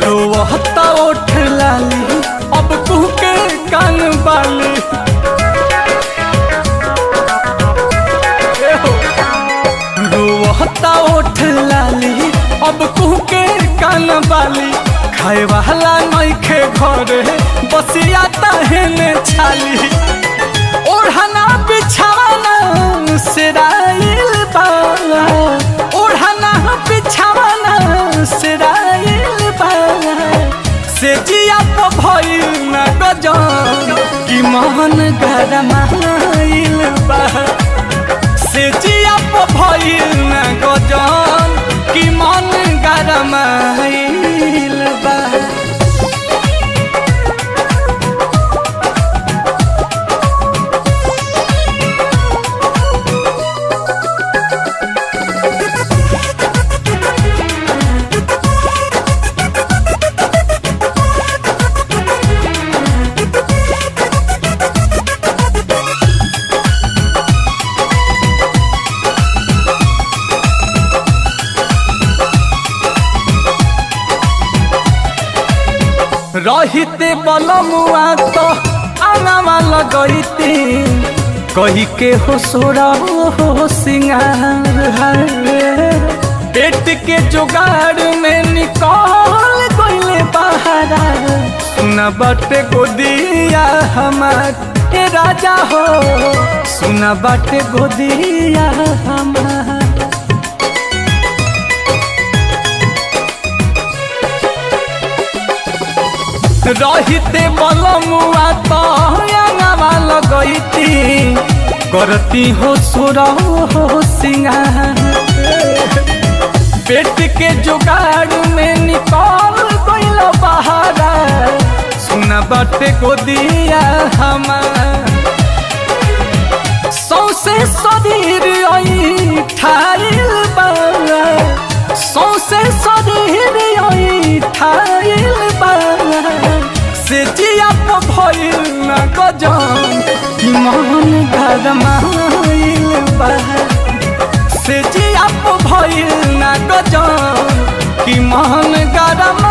रोवता ओठ लाली अब कुहके कान बाली। रोवता ओठ लाली अब कुहके कान बाली। खाए वाला नइखे घरे बसिया तहने छाली। ओढ़ना बिछावना सिराइल बा, ओढ़ना बिछावना सिराइल बा। से जिया तो भइल न गजन कि मन गरमाइल बा। से जिया तो भइल न गजन कि मन गरमाइल बा। रहिते बलमुआ तो आंगवा लगैती। कही के हो सोरा हो सिंगार है। पेट के जुगाड़ में निकल गइले बहारा। सुना बाटे गोदिया हमार ए राजा हो, सुना बाटे गोदिया हमार। रहिते बलमुआ तो आंगवा लगैती। करती हो सुर हो सिंगार। पेट के जुगाड़ में निकल गइल बहारा। सुना बाटे गोदिया हमार। सौसे शरीर ठाइल बा, सौसे शरीर ठाइल बा। से जिया तो भइल न गजन कि मन गरमाइल बा। से जिया तो भइल न गजन कि मन गरमाइल